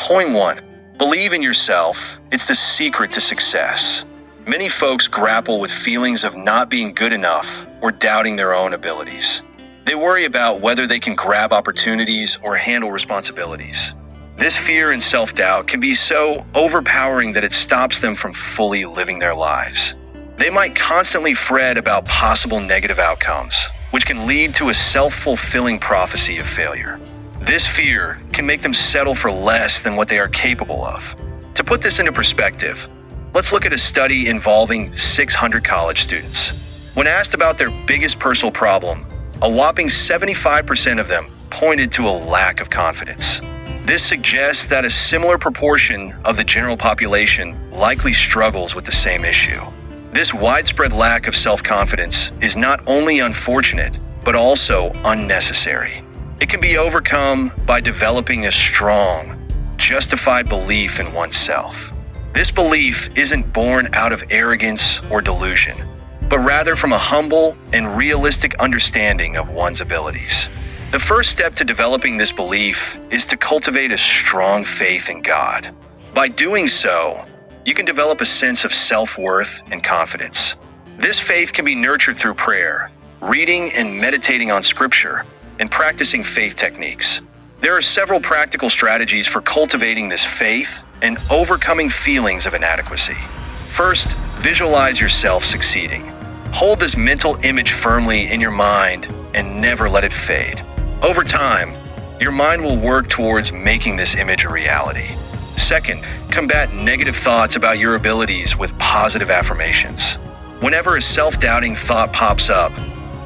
Point 1. Believe in yourself. It's the secret to success. Many folks grapple with feelings of not being good enough or doubting their own abilities. They worry about whether they can grab opportunities or handle responsibilities. This fear and self-doubt can be so overpowering that it stops them from fully living their lives. They might constantly fret about possible negative outcomes, which can lead to a self-fulfilling prophecy of failure. This fear can make them settle for less than what they are capable of. To put this into perspective, let's look at a study involving 600 college students. When asked about their biggest personal problem, a whopping 75% of them pointed to a lack of confidence. This suggests that a similar proportion of the general population likely struggles with the same issue. This widespread lack of self-confidence is not only unfortunate, but also unnecessary. It can be overcome by developing a strong, justified belief in oneself. This belief isn't born out of arrogance or delusion, but rather from a humble and realistic understanding of one's abilities. The first step to developing this belief is to cultivate a strong faith in God. By doing so, you can develop a sense of self-worth and confidence. This faith can be nurtured through prayer, reading and meditating on scripture, and practicing faith techniques. There are several practical strategies for cultivating this faith and overcoming feelings of inadequacy. First, visualize yourself succeeding. Hold this mental image firmly in your mind and never let it fade. Over time, your mind will work towards making this image a reality. Second, combat negative thoughts about your abilities with positive affirmations. Whenever a self-doubting thought pops up,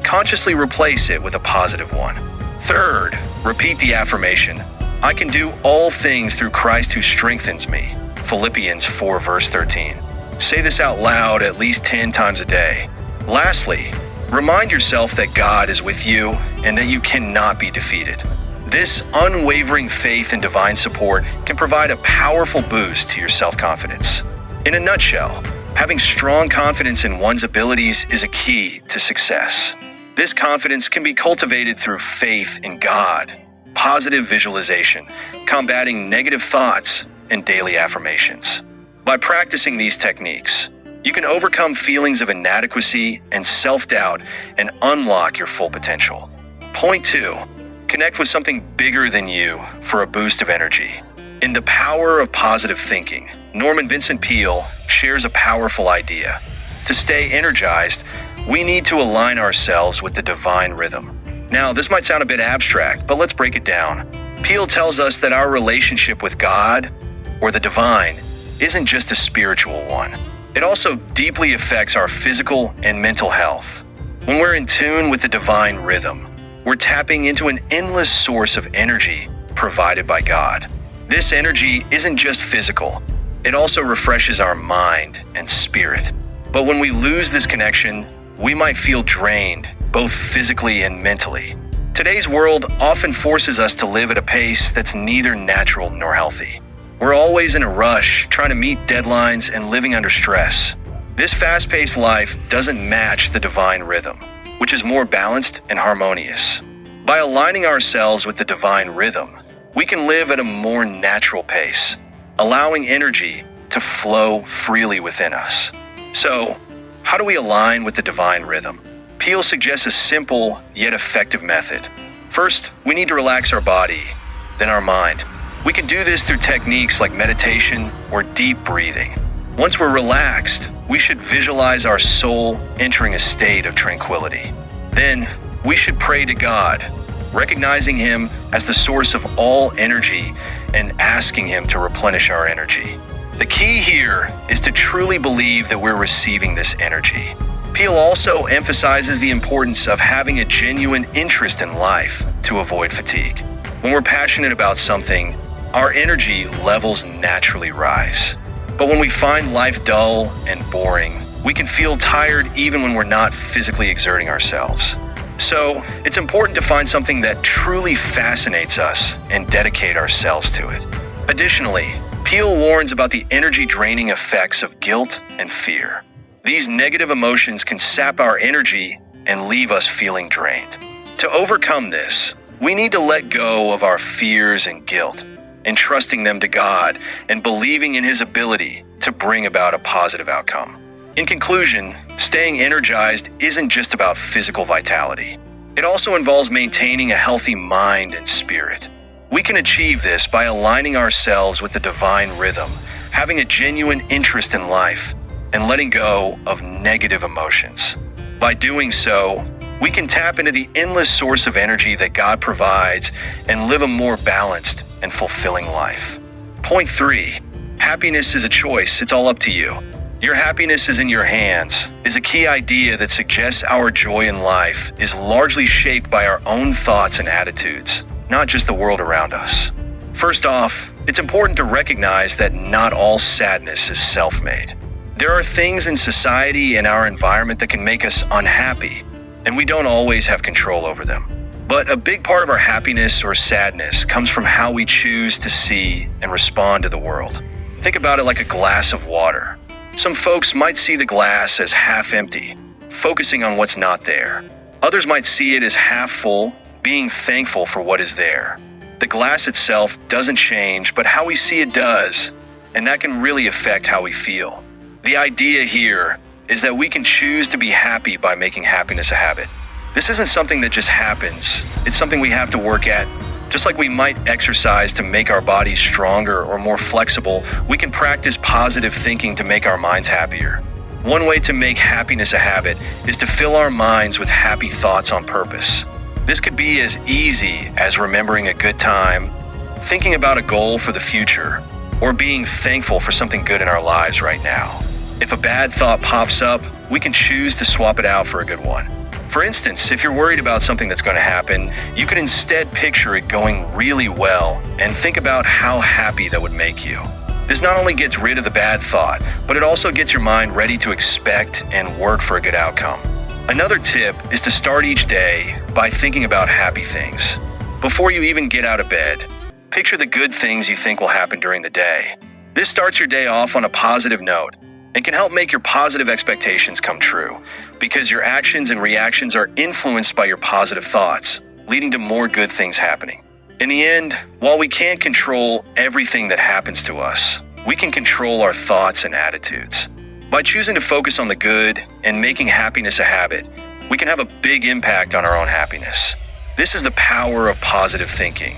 consciously replace it with a positive one. Third, repeat the affirmation, "I can do all things through Christ who strengthens me." Philippians 4 verse 13. Say this out loud at least 10 times a day. Lastly, remind yourself that God is with you and that you cannot be defeated. This unwavering faith in divine support can provide a powerful boost to your self-confidence. In a nutshell, having strong confidence in one's abilities is a key to success. This confidence can be cultivated through faith in God, positive visualization, combating negative thoughts, and daily affirmations. By practicing these techniques, you can overcome feelings of inadequacy and self-doubt and unlock your full potential. Point 2. Connect with something bigger than you for a boost of energy. In The Power of Positive Thinking, Vincent Peale shares a powerful idea. To stay energized, we need to align ourselves with the divine rhythm. Now, this might sound a bit abstract, but let's break it down. Peale tells us that our relationship with God, or the divine, isn't just a spiritual one. It also deeply affects our physical and mental health. When we're in tune with the divine rhythm, we're tapping into an endless source of energy provided by God. This energy isn't just physical, it also refreshes our mind and spirit. But when we lose this connection, we might feel drained, both physically and mentally. Today's world often forces us to live at a pace that's neither natural nor healthy. We're always in a rush, trying to meet deadlines and living under stress. This fast-paced life doesn't match the divine rhythm, which is more balanced and harmonious. By aligning ourselves with the divine rhythm, we can live at a more natural pace, allowing energy to flow freely within us. So, how do we align with the divine rhythm? Peale suggests a simple yet effective method. First, we need to relax our body, then our mind. We can do this through techniques like meditation or deep breathing. Once we're relaxed, we should visualize our soul entering a state of tranquility. Then, we should pray to God, recognizing Him as the source of all energy and asking Him to replenish our energy. The key here is to truly believe that we're receiving this energy. Peale also emphasizes the importance of having a genuine interest in life to avoid fatigue. When we're passionate about something, our energy levels naturally rise. But when we find life dull and boring, we can feel tired even when we're not physically exerting ourselves. So, it's important to find something that truly fascinates us and dedicate ourselves to it. Additionally, Peale warns about the energy-draining effects of guilt and fear. These negative emotions can sap our energy and leave us feeling drained. To overcome this, we need to let go of our fears and guilt entrusting them to God, and believing in His ability to bring about a positive outcome. In conclusion, staying energized isn't just about physical vitality. It also involves maintaining a healthy mind and spirit. We can achieve this by aligning ourselves with the divine rhythm, having a genuine interest in life, and letting go of negative emotions. By doing so, we can tap into the endless source of energy that God provides and live a more balanced and fulfilling life. Point 3. Happiness is a choice. It's all up to you. Your happiness is in your hands is a key idea that suggests our joy in life is largely shaped by our own thoughts and attitudes, not just the world around us. First off, it's important to recognize that not all sadness is self-made. There are things in society and our environment that can make us unhappy, and we don't always have control over them. But a big part of our happiness or sadness comes from how we choose to see and respond to the world. Think about it like a glass of water. Some folks might see the glass as half empty, focusing on what's not there. Others might see it as half full, being thankful for what is there. The glass itself doesn't change, but how we see it does, and that can really affect how we feel. The idea here is that we can choose to be happy by making happiness a habit. This isn't something that just happens. It's something we have to work at. Just like we might exercise to make our bodies stronger or more flexible, we can practice positive thinking to make our minds happier. One way to make happiness a habit is to fill our minds with happy thoughts on purpose. This could be as easy as remembering a good time, thinking about a goal for the future, or being thankful for something good in our lives right now. If a bad thought pops up, we can choose to swap it out for a good one. For instance, if you're worried about something that's going to happen, you could instead picture it going really well and think about how happy that would make you. This not only gets rid of the bad thought, but it also gets your mind ready to expect and work for a good outcome. Another tip is to start each day by thinking about happy things. Before you even get out of bed, picture the good things you think will happen during the day. This starts your day off on a positive note and can help make your positive expectations come true, because your actions and reactions are influenced by your positive thoughts, leading to more good things happening. In the end, while we can't control everything that happens to us, we can control our thoughts and attitudes. By choosing to focus on the good and making happiness a habit, we can have a big impact on our own happiness. This is the power of positive thinking.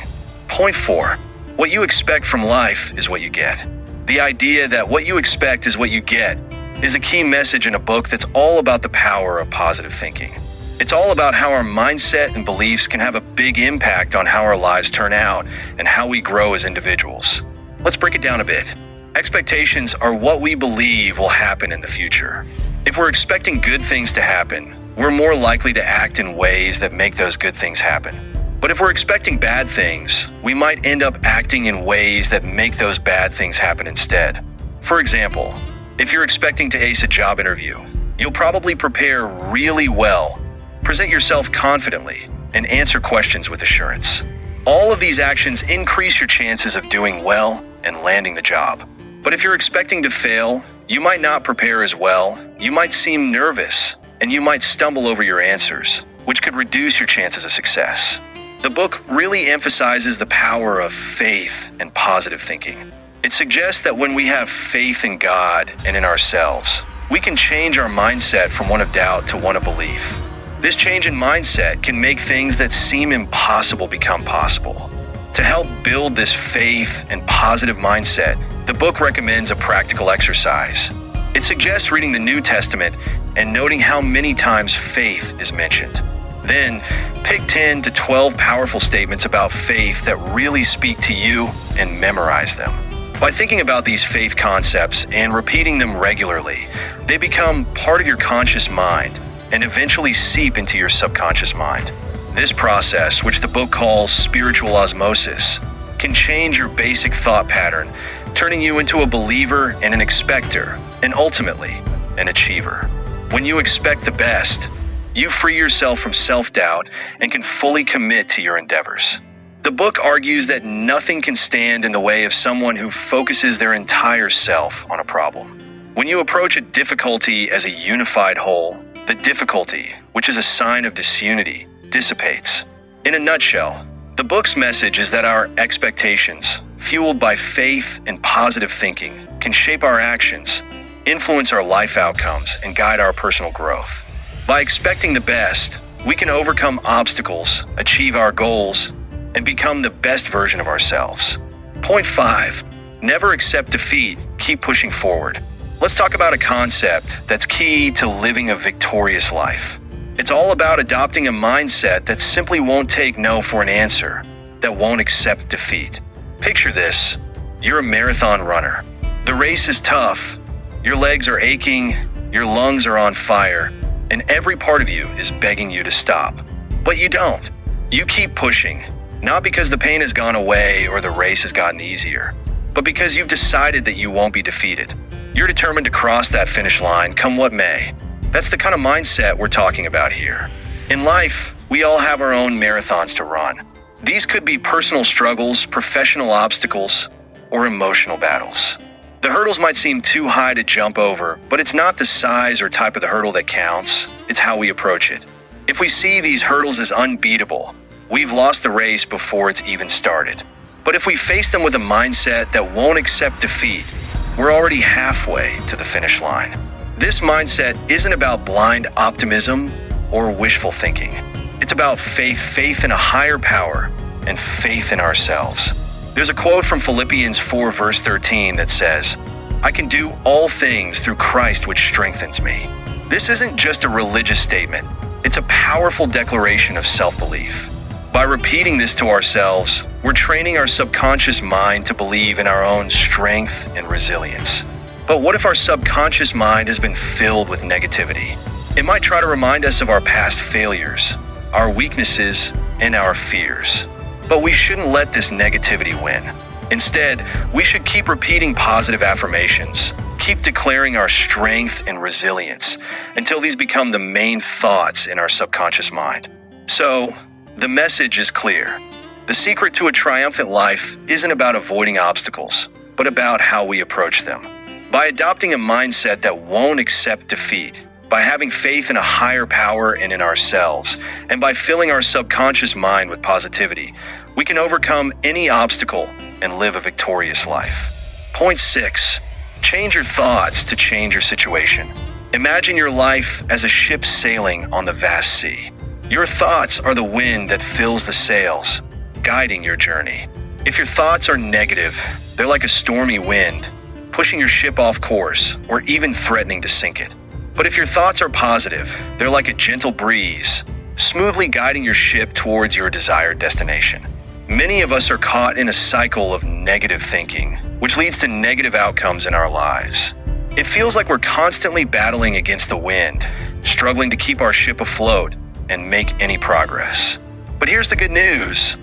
Point 4. What you expect from life is what you get. The idea that what you expect is what you get is a key message in a book that's all about the power of positive thinking. It's all about how our mindset and beliefs can have a big impact on how our lives turn out and how we grow as individuals. Let's break it down a bit. Expectations are what we believe will happen in the future. If we're expecting good things to happen, we're more likely to act in ways that make those good things happen. But if we're expecting bad things, we might end up acting in ways that make those bad things happen instead. For example, if you're expecting to ace a job interview, you'll probably prepare really well, present yourself confidently, and answer questions with assurance. All of these actions increase your chances of doing well and landing the job. But if you're expecting to fail, you might not prepare as well, you might seem nervous, and you might stumble over your answers, which could reduce your chances of success. The book really emphasizes the power of faith and positive thinking. It suggests that when we have faith in God and in ourselves, we can change our mindset from one of doubt to one of belief. This change in mindset can make things that seem impossible become possible. To help build this faith and positive mindset, the book recommends a practical exercise. It suggests reading the New Testament and noting how many times faith is mentioned. Then, pick 10 to 12 powerful statements about faith that really speak to you and memorize them. By thinking about these faith concepts and repeating them regularly, they become part of your conscious mind and eventually seep into your subconscious mind. This process, which the book calls spiritual osmosis, can change your basic thought pattern, turning you into a believer and an expector, and ultimately, an achiever. When you expect the best, you free yourself from self-doubt and can fully commit to your endeavors. The book argues that nothing can stand in the way of someone who focuses their entire self on a problem. When you approach a difficulty as a unified whole, the difficulty, which is a sign of disunity, dissipates. In a nutshell, the book's message is that our expectations, fueled by faith and positive thinking, can shape our actions, influence our life outcomes, and guide our personal growth. By expecting the best, we can overcome obstacles, achieve our goals, and become the best version of ourselves. Point 5. Never accept defeat. Keep pushing forward. Let's talk about a concept that's key to living a victorious life. It's all about adopting a mindset that simply won't take no for an answer, that won't accept defeat. Picture this. You're a marathon runner. The race is tough. Your legs are aching, your lungs are on fire, and every part of you is begging you to stop. But you don't. You keep pushing, not because the pain has gone away or the race has gotten easier, but because you've decided that you won't be defeated. You're determined to cross that finish line, come what may. That's the kind of mindset we're talking about here. In life, we all have our own marathons to run. These could be personal struggles, professional obstacles, or emotional battles. The hurdles might seem too high to jump over, but it's not the size or type of the hurdle that counts, it's how we approach it. If we see these hurdles as unbeatable, we've lost the race before it's even started. But if we face them with a mindset that won't accept defeat, we're already halfway to the finish line. This mindset isn't about blind optimism or wishful thinking. It's about faith in a higher power and faith in ourselves. There's a quote from Philippians 4 verse 13 that says, "I can do all things through Christ which strengthens me." This isn't just a religious statement. It's a powerful declaration of self-belief. By repeating this to ourselves, we're training our subconscious mind to believe in our own strength and resilience. But what if our subconscious mind has been filled with negativity? It might try to remind us of our past failures, our weaknesses, and our fears. But we shouldn't let this negativity win. Instead, we should keep repeating positive affirmations, keep declaring our strength and resilience until these become the main thoughts in our subconscious mind. So, the message is clear. The secret to a triumphant life isn't about avoiding obstacles, but about how we approach them. By adopting a mindset that won't accept defeat, by having faith in a higher power and in ourselves, and by filling our subconscious mind with positivity, we can overcome any obstacle and live a victorious life. Point 6. Change your thoughts to change your situation. Imagine your life as a ship sailing on the vast sea. Your thoughts are the wind that fills the sails, guiding your journey. If your thoughts are negative, they're like a stormy wind, pushing your ship off course or even threatening to sink it. But if your thoughts are positive, they're like a gentle breeze, smoothly guiding your ship towards your desired destination. Many of us are caught in a cycle of negative thinking, which leads to negative outcomes in our lives. It feels like we're constantly battling against the wind, struggling to keep our ship afloat and make any progress. But here's the good news.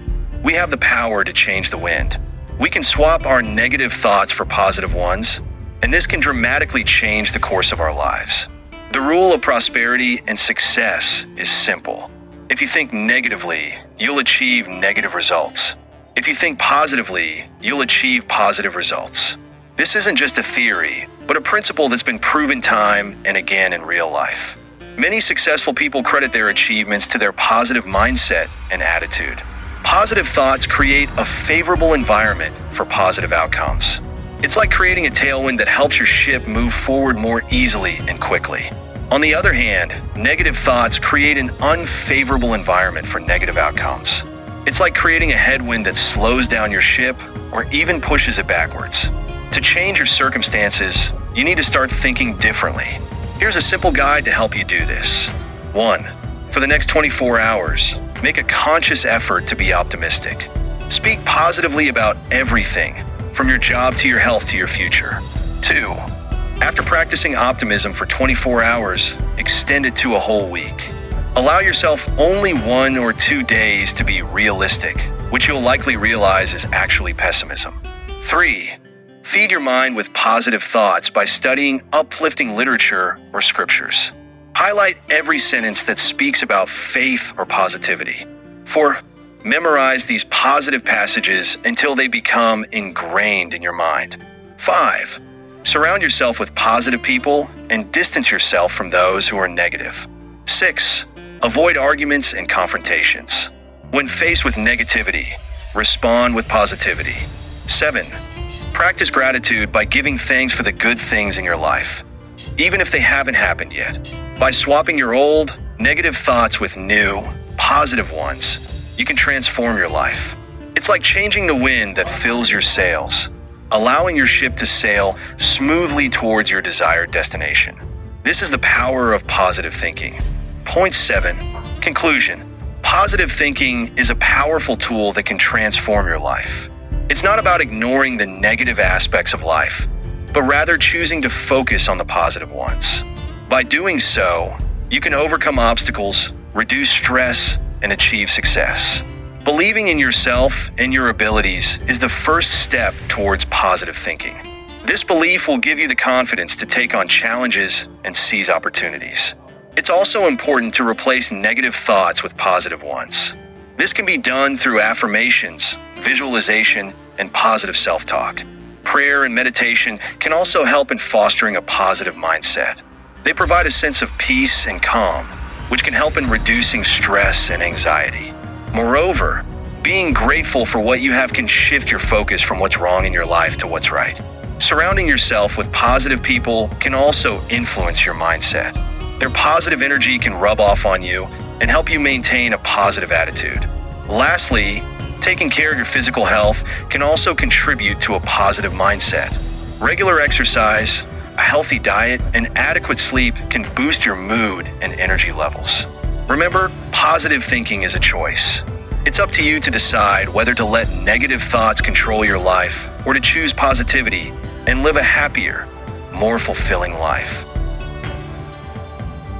We have the power to change the wind. We can swap our negative thoughts for positive ones, and this can dramatically change the course of our lives. The rule of prosperity and success is simple. If you think negatively, you'll achieve negative results. If you think positively, you'll achieve positive results. This isn't just a theory, but a principle that's been proven time and again in real life. Many successful people credit their achievements to their positive mindset and attitude. Positive thoughts create a favorable environment for positive outcomes. It's like creating a tailwind that helps your ship move forward more easily and quickly. On the other hand, negative thoughts create an unfavorable environment for negative outcomes. It's like creating a headwind that slows down your ship or even pushes it backwards. To change your circumstances, you need to start thinking differently. Here's a simple guide to help you do this. 1. For the next 24 hours, make a conscious effort to be optimistic. Speak positively about everything, from your job to your health to your future. 2. After practicing optimism for 24 hours, extend it to a whole week. Allow yourself only 1 or 2 days to be realistic, which you'll likely realize is actually pessimism. 3. Feed your mind with positive thoughts by studying uplifting literature or scriptures. Highlight every sentence that speaks about faith or positivity. 4. Memorize these positive passages until they become ingrained in your mind. 5. Surround yourself with positive people and distance yourself from those who are negative. 6. Avoid arguments and confrontations. When faced with negativity, respond with positivity. 7. Practice gratitude by giving thanks for the good things in your life, even if they haven't happened yet. By swapping your old, negative thoughts with new, positive ones, you can transform your life. It's like changing the wind that fills your sails, allowing your ship to sail smoothly towards your desired destination. This is the power of positive thinking. Point 7. Conclusion. Positive thinking is a powerful tool that can transform your life. It's not about ignoring the negative aspects of life, but rather choosing to focus on the positive ones. By doing so, you can overcome obstacles, reduce stress, and achieve success. Believing in yourself and your abilities is the first step towards positive thinking. This belief will give you the confidence to take on challenges and seize opportunities. It's also important to replace negative thoughts with positive ones. This can be done through affirmations, visualization, and positive self-talk. Prayer and meditation can also help in fostering a positive mindset. They provide a sense of peace and calm, which can help in reducing stress and anxiety. Moreover, being grateful for what you have can shift your focus from what's wrong in your life to what's right. Surrounding yourself with positive people can also influence your mindset. Their positive energy can rub off on you and help you maintain a positive attitude. Lastly, taking care of your physical health can also contribute to a positive mindset. Regular exercise, a healthy diet, and adequate sleep can boost your mood and energy levels. Remember, positive thinking is a choice. It's up to you to decide whether to let negative thoughts control your life or to choose positivity and live a happier, more fulfilling life.